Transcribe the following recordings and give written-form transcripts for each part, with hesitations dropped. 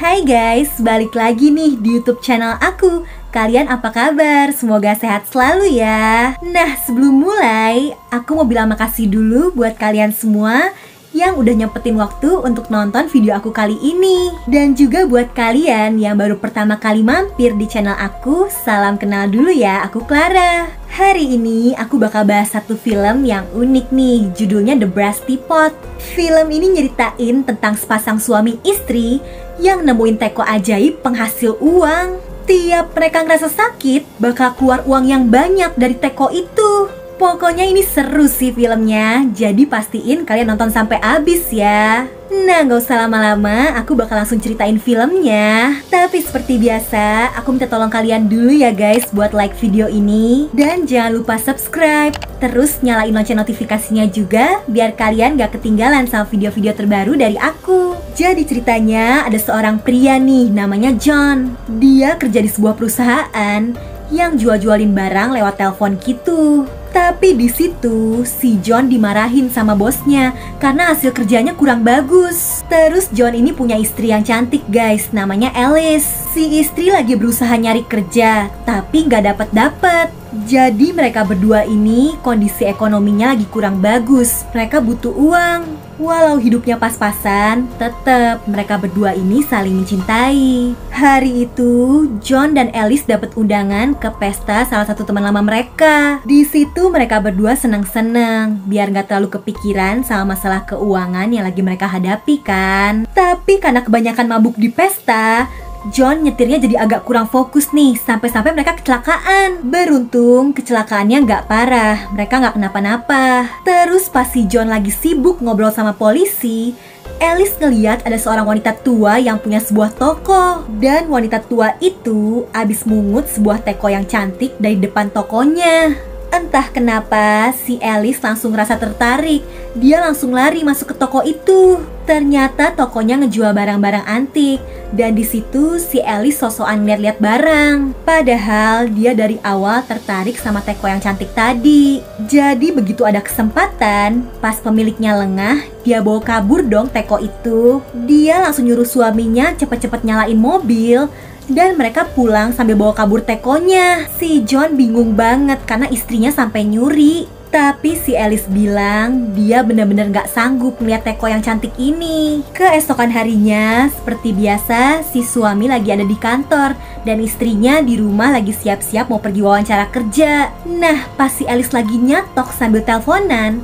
Hai guys, balik lagi nih di YouTube channel aku. Kalian apa kabar? Semoga sehat selalu ya. Nah, sebelum mulai, aku mau bilang makasih dulu buat kalian semua yang udah nyempetin waktu untuk nonton video aku kali ini. Dan juga buat kalian yang baru pertama kali mampir di channel aku, salam kenal dulu ya, aku Clara. Hari ini aku bakal bahas satu film yang unik nih, judulnya The Brass Teapot. Film ini nyeritain tentang sepasang suami istri yang nemuin teko ajaib penghasil uang. Tiap mereka ngerasa sakit, bakal keluar uang yang banyak dari teko itu. Pokoknya ini seru sih filmnya, jadi pastiin kalian nonton sampai habis ya. Nah, gak usah lama-lama, aku bakal langsung ceritain filmnya. Tapi seperti biasa, aku minta tolong kalian dulu ya guys buat like video ini. Dan jangan lupa subscribe, terus nyalain lonceng notifikasinya juga, biar kalian gak ketinggalan sama video-video terbaru dari aku. Jadi ceritanya ada seorang pria nih, namanya John. Dia kerja di sebuah perusahaan yang jual-jualin barang lewat telepon gitu. Tapi di situ si John dimarahin sama bosnya karena hasil kerjanya kurang bagus. Terus John ini punya istri yang cantik guys, namanya Alice. Si istri lagi berusaha nyari kerja, tapi nggak dapet. Jadi mereka berdua ini kondisi ekonominya lagi kurang bagus. Mereka butuh uang. Walau hidupnya pas-pasan, tetap mereka berdua ini saling mencintai. Hari itu, John dan Alice dapat undangan ke pesta salah satu teman lama mereka. Di situ mereka berdua senang-senang, biar nggak terlalu kepikiran sama masalah keuangan yang lagi mereka hadapi kan. Tapi karena kebanyakan mabuk di pesta, John nyetirnya jadi agak kurang fokus nih, sampai-sampai mereka kecelakaan. Beruntung kecelakaannya nggak parah, mereka nggak kenapa-napa. Terus pas si John lagi sibuk ngobrol sama polisi, Alice ngeliat ada seorang wanita tua yang punya sebuah toko. Dan wanita tua itu abis mungut sebuah teko yang cantik dari depan tokonya. Entah kenapa si Alice langsung rasa tertarik. Dia langsung lari masuk ke toko itu. Ternyata tokonya ngejual barang-barang antik. Dan di situ si Alice sosokan lihat-lihat barang. Padahal dia dari awal tertarik sama teko yang cantik tadi. Jadi begitu ada kesempatan, pas pemiliknya lengah, dia bawa kabur dong teko itu. Dia langsung nyuruh suaminya cepet-cepet nyalain mobil, dan mereka pulang sambil bawa kabur tekonya. Si John bingung banget karena istrinya sampai nyuri. Tapi si Alice bilang dia bener-bener gak sanggup melihat teko yang cantik ini. Keesokan harinya, seperti biasa, si suami lagi ada di kantor dan istrinya di rumah lagi siap-siap mau pergi wawancara kerja. Nah, pas si Alice lagi nyatok sambil teleponan,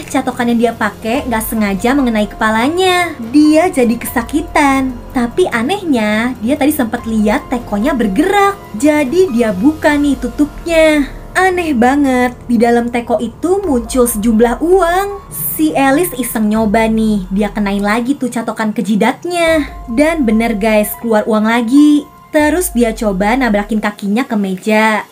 catokan yang dia pakai gak sengaja mengenai kepalanya. Dia jadi kesakitan. Tapi anehnya, dia tadi sempat lihat tekonya bergerak. Jadi dia buka nih tutupnya. Aneh banget, di dalam teko itu muncul sejumlah uang. Si Alice iseng nyoba nih, dia kenain lagi tuh catokan ke jidatnya. Dan bener guys, keluar uang lagi. Terus dia coba nabrakin kakinya ke meja.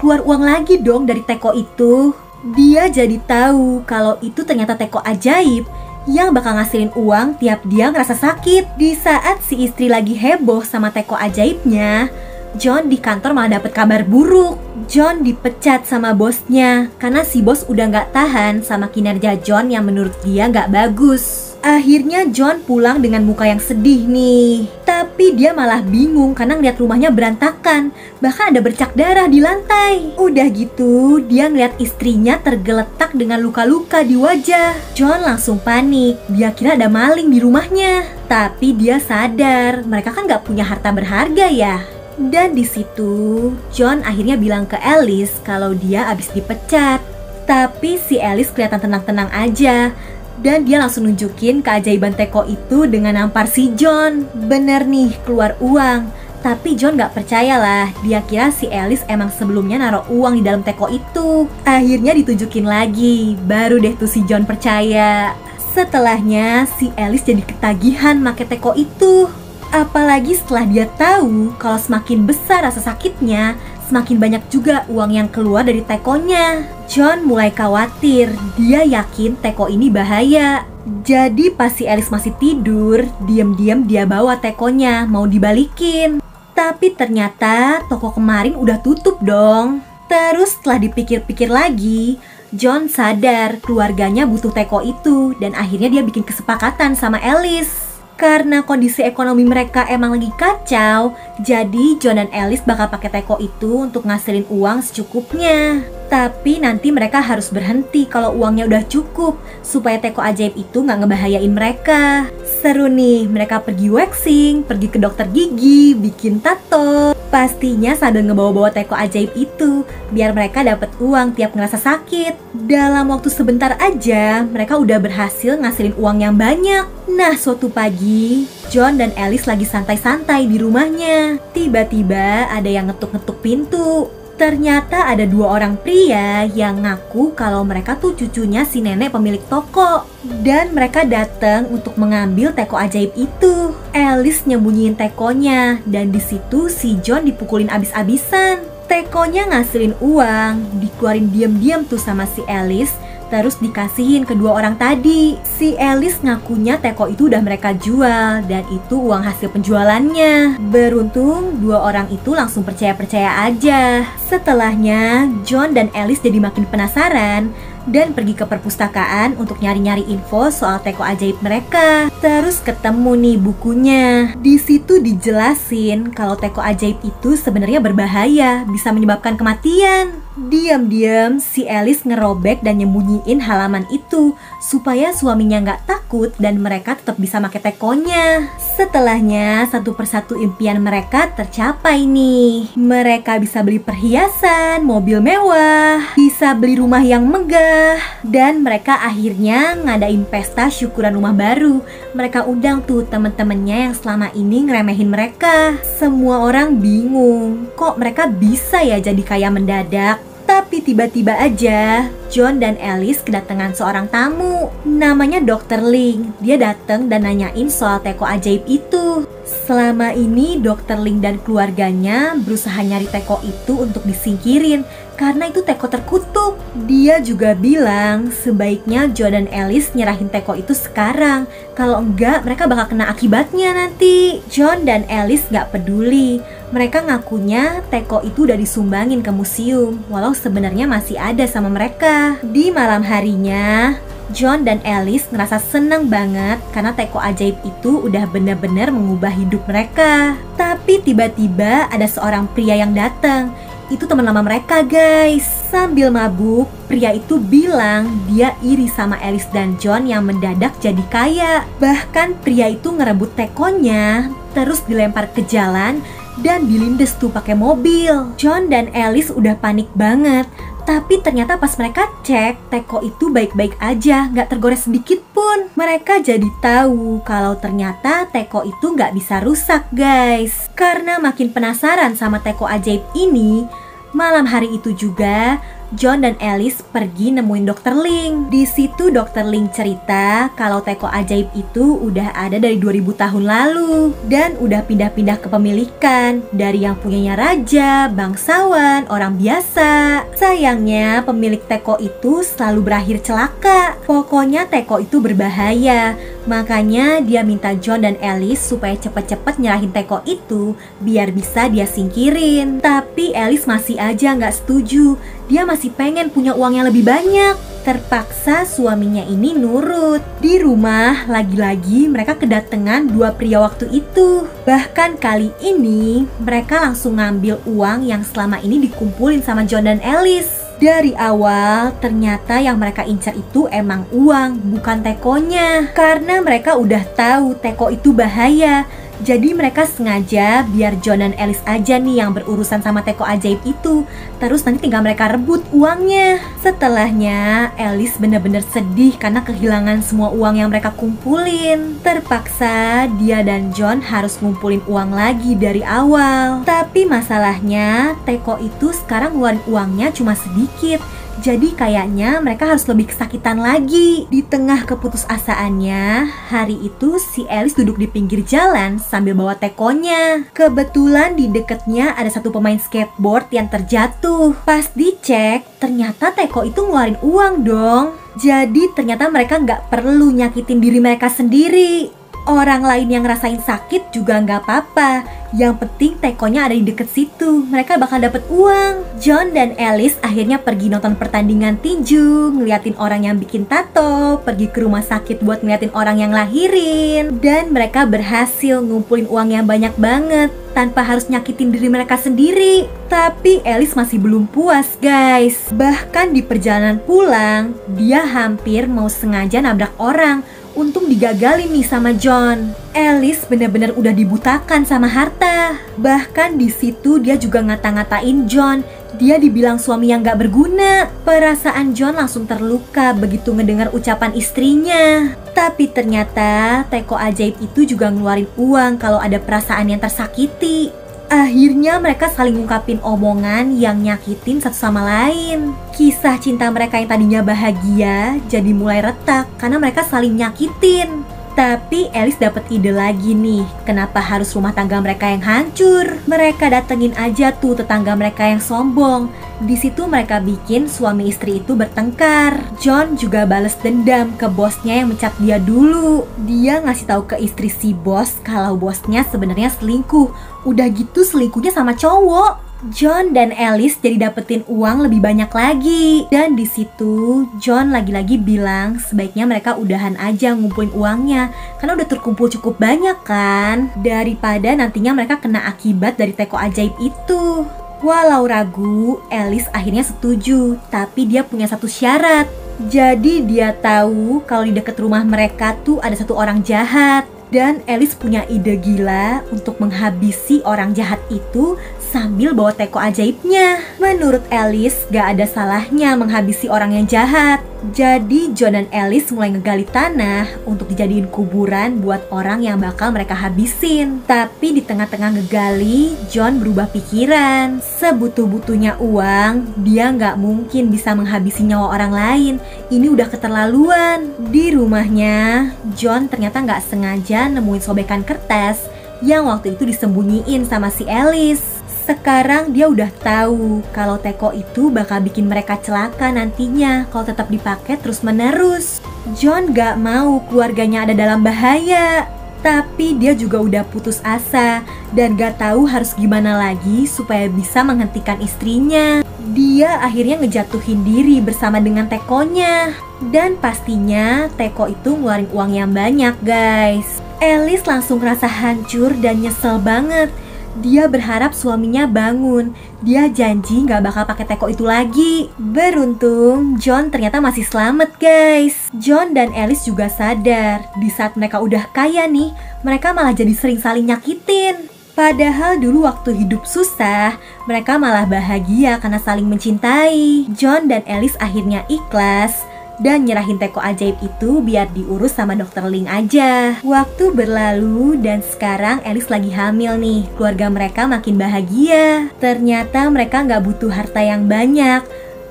Keluar uang lagi dong dari teko itu. Dia jadi tahu kalau itu ternyata teko ajaib yang bakal ngasilin uang tiap dia ngerasa sakit. Di saat si istri lagi heboh sama teko ajaibnya, John di kantor malah dapet kabar buruk. John dipecat sama bosnya karena si bos udah gak tahan sama kinerja John yang menurut dia gak bagus. Akhirnya John pulang dengan muka yang sedih nih. Tapi dia malah bingung karena ngeliat rumahnya berantakan. Bahkan ada bercak darah di lantai. Udah gitu, dia ngeliat istrinya tergeletak dengan luka-luka di wajah. John langsung panik, dia kira ada maling di rumahnya. Tapi dia sadar, mereka kan gak punya harta berharga ya. Dan di situ, John akhirnya bilang ke Alice kalau dia abis dipecat. Tapi si Alice kelihatan tenang-tenang aja. Dan dia langsung nunjukin keajaiban teko itu dengan nampar si John. Bener nih, keluar uang. Tapi John gak percayalah, dia kira si Alice emang sebelumnya naruh uang di dalam teko itu. Akhirnya ditunjukin lagi, baru deh tuh si John percaya. Setelahnya, si Alice jadi ketagihan make teko itu. Apalagi setelah dia tahu kalau semakin besar rasa sakitnya, semakin banyak juga uang yang keluar dari tekonya. John mulai khawatir, dia yakin teko ini bahaya. Jadi pas si Alice masih tidur, diam-diam dia bawa tekonya, mau dibalikin. Tapi ternyata toko kemarin udah tutup dong. Terus setelah dipikir-pikir lagi, John sadar keluarganya butuh teko itu. Dan akhirnya dia bikin kesepakatan sama Alice. Karena kondisi ekonomi mereka emang lagi kacau, jadi John dan Alice bakal pakai teko itu untuk ngasilin uang secukupnya. Tapi nanti mereka harus berhenti kalau uangnya udah cukup, supaya teko ajaib itu nggak ngebahayain mereka. Seru nih, mereka pergi waxing, pergi ke dokter gigi, bikin tato. Pastinya sambil ngebawa-bawa teko ajaib itu, biar mereka dapat uang tiap ngerasa sakit. Dalam waktu sebentar aja, mereka udah berhasil ngasilin uang yang banyak. Nah, suatu pagi, John dan Alice lagi santai-santai di rumahnya. Tiba-tiba ada yang ngetuk-ngetuk pintu. Ternyata ada dua orang pria yang ngaku kalau mereka tuh cucunya si nenek pemilik toko. Dan mereka datang untuk mengambil teko ajaib itu. Alice nyembunyiin tekonya, dan di situ si John dipukulin abis-abisan. Tekonya ngasilin uang, dikeluarin diam-diam tuh sama si Alice, terus dikasihin kedua orang tadi. Si Alice ngakunya teko itu udah mereka jual, dan itu uang hasil penjualannya. Beruntung dua orang itu langsung percaya-percaya aja. Setelahnya John dan Alice jadi makin penasaran dan pergi ke perpustakaan untuk nyari-nyari info soal teko ajaib mereka. Terus ketemu nih bukunya. Di situ dijelasin kalau teko ajaib itu sebenarnya berbahaya, bisa menyebabkan kematian. Diam-diam si Alice ngerobek dan nyembunyiin halaman itu supaya suaminya nggak takut dan mereka tetap bisa pakai tekonya. Setelahnya satu persatu impian mereka tercapai nih. Mereka bisa beli perhiasan, mobil mewah, bisa beli rumah yang megah, dan mereka akhirnya ngadain pesta syukuran rumah baru. Mereka undang tuh temen-temennya yang selama ini ngeremehin mereka. Semua orang bingung, kok mereka bisa ya jadi kaya mendadak. Tapi tiba-tiba aja John dan Alice kedatangan seorang tamu. Namanya Dr. Ling. Dia datang dan nanyain soal teko ajaib itu. Selama ini Dr. Ling dan keluarganya berusaha nyari teko itu untuk disingkirin karena itu teko terkutuk. Dia juga bilang sebaiknya John dan Alice nyerahin teko itu sekarang. Kalau enggak mereka bakal kena akibatnya nanti. John dan Alice gak peduli. Mereka ngakunya teko itu udah disumbangin ke museum, walau sebenarnya masih ada sama mereka. Di malam harinya, John dan Alice ngerasa seneng banget karena teko ajaib itu udah benar-benar mengubah hidup mereka. Tapi tiba-tiba ada seorang pria yang datang. Itu teman lama mereka guys. Sambil mabuk, pria itu bilang dia iri sama Alice dan John yang mendadak jadi kaya. Bahkan pria itu ngerebut tekonya, terus dilempar ke jalan dan dilindes tuh pakai mobil. John dan Alice udah panik banget. Tapi ternyata pas mereka cek, teko itu baik-baik aja, nggak tergores sedikit pun. Mereka jadi tahu kalau ternyata teko itu nggak bisa rusak guys. Karena makin penasaran sama teko ajaib ini, malam hari itu juga John dan Alice pergi nemuin Dr. Ling. Di situ Dr. Ling cerita kalau teko ajaib itu udah ada dari 2000 tahun lalu dan udah pindah-pindah kepemilikan dari yang punyanya raja, bangsawan, orang biasa. Sayangnya pemilik teko itu selalu berakhir celaka. Pokoknya teko itu berbahaya. Makanya dia minta John dan Alice supaya cepet-cepet nyerahin teko itu biar bisa dia singkirin. Tapi Alice masih aja nggak setuju. Dia masih pengen punya uang yang lebih banyak. Terpaksa suaminya ini nurut. Di rumah lagi-lagi mereka kedatangan dua pria waktu itu. Bahkan kali ini mereka langsung ngambil uang yang selama ini dikumpulin sama John dan Alice. Dari awal ternyata yang mereka incar itu emang uang, bukan tekonya. Karena mereka udah tahu teko itu bahaya. Jadi mereka sengaja biar John dan Alice aja nih yang berurusan sama teko ajaib itu. Terus nanti tinggal mereka rebut uangnya. Setelahnya Alice bener-bener sedih karena kehilangan semua uang yang mereka kumpulin. Terpaksa dia dan John harus ngumpulin uang lagi dari awal. Tapi masalahnya teko itu sekarang ngeluarin uangnya cuma sedikit. Jadi kayaknya mereka harus lebih kesakitan lagi. Di tengah keputusasaannya, hari itu si Alice duduk di pinggir jalan sambil bawa tekonya. Kebetulan di deketnya ada satu pemain skateboard yang terjatuh. Pas dicek, ternyata teko itu ngeluarin uang dong. Jadi ternyata mereka nggak perlu nyakitin diri mereka sendiri. Orang lain yang ngerasain sakit juga nggak apa-apa. Yang penting tekonya ada di deket situ. Mereka bakal dapet uang. John dan Alice akhirnya pergi nonton pertandingan tinju, ngeliatin orang yang bikin tato, pergi ke rumah sakit buat ngeliatin orang yang lahirin. Dan mereka berhasil ngumpulin uang yang banyak banget tanpa harus nyakitin diri mereka sendiri. Tapi Alice masih belum puas, guys. Bahkan di perjalanan pulang, dia hampir mau sengaja nabrak orang. Untung digagalin nih sama John. Alice benar-benar udah dibutakan sama harta. Bahkan di situ dia juga ngata-ngatain John. Dia dibilang suami yang gak berguna. Perasaan John langsung terluka begitu ngedengar ucapan istrinya. Tapi ternyata teko ajaib itu juga ngeluarin uang kalau ada perasaan yang tersakiti. Akhirnya mereka saling ngungkapin omongan yang nyakitin satu sama lain. Kisah cinta mereka yang tadinya bahagia jadi mulai retak karena mereka saling nyakitin. Tapi Alice dapet ide lagi nih, kenapa harus rumah tangga mereka yang hancur? Mereka datengin aja tuh tetangga mereka yang sombong. Di situ mereka bikin suami istri itu bertengkar. John juga bales dendam ke bosnya yang mencat dia dulu. Dia ngasih tahu ke istri si bos kalau bosnya sebenarnya selingkuh. Udah gitu selingkuhnya sama cowok. John dan Alice jadi dapetin uang lebih banyak lagi. Dan di situ John lagi-lagi bilang sebaiknya mereka udahan aja ngumpulin uangnya karena udah terkumpul cukup banyak kan, daripada nantinya mereka kena akibat dari teko ajaib itu. Walau ragu, Alice akhirnya setuju, tapi dia punya satu syarat. Jadi dia tahu kalau di dekat rumah mereka tuh ada satu orang jahat. Dan Alice punya ide gila untuk menghabisi orang jahat itu sambil bawa teko ajaibnya. Menurut Alice, gak ada salahnya menghabisi orang yang jahat. Jadi John dan Alice mulai ngegali tanah untuk dijadiin kuburan buat orang yang bakal mereka habisin. Tapi di tengah-tengah ngegali, John berubah pikiran. Sebutuh-butuhnya uang, dia gak mungkin bisa menghabisi nyawa orang lain. Ini udah keterlaluan. Di rumahnya, John ternyata gak sengaja nemuin sobekan kertas yang waktu itu disembunyiin sama si Alice. Sekarang dia udah tahu kalau teko itu bakal bikin mereka celaka nantinya kalau tetap dipakai terus-menerus. John gak mau keluarganya ada dalam bahaya, tapi dia juga udah putus asa dan gak tahu harus gimana lagi supaya bisa menghentikan istrinya. Dia akhirnya ngejatuhin diri bersama dengan tekonya. Dan pastinya teko itu ngeluarin uang yang banyak, guys. Alice langsung ngerasa hancur dan nyesel banget. Dia berharap suaminya bangun. Dia janji gak bakal pakai teko itu lagi. Beruntung John ternyata masih selamat, guys. John dan Alice juga sadar di saat mereka udah kaya nih, mereka malah jadi sering saling nyakitin. Padahal dulu waktu hidup susah, mereka malah bahagia karena saling mencintai. John dan Alice akhirnya ikhlas dan nyerahin teko ajaib itu biar diurus sama dokter Ling aja. Waktu berlalu dan sekarang Alice lagi hamil nih. Keluarga mereka makin bahagia. Ternyata mereka nggak butuh harta yang banyak.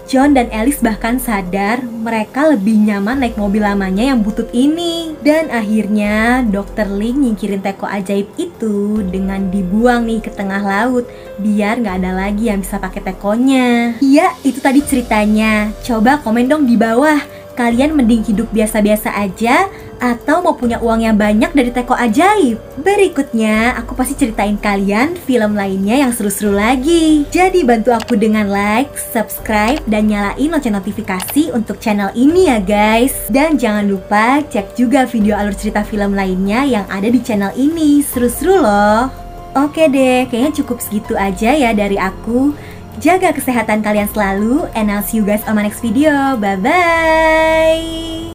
John dan Alice bahkan sadar mereka lebih nyaman naik mobil lamanya yang butut ini. Dan akhirnya dokter Ling nyingkirin teko ajaib itu dengan dibuang nih ke tengah laut biar nggak ada lagi yang bisa pakai tekonya. Iya, itu tadi ceritanya. Coba komen dong di bawah. Kalian mending hidup biasa-biasa aja atau mau punya uang yang banyak dari teko ajaib? Berikutnya aku pasti ceritain kalian film lainnya yang seru-seru lagi. Jadi bantu aku dengan like, subscribe, dan nyalain lonceng notifikasi untuk channel ini ya guys. Dan jangan lupa cek juga video alur cerita film lainnya yang ada di channel ini. Seru-seru loh. Oke deh, kayaknya cukup segitu aja ya dari aku. Jaga kesehatan kalian selalu, and I'll see you guys on my next video. Bye-bye!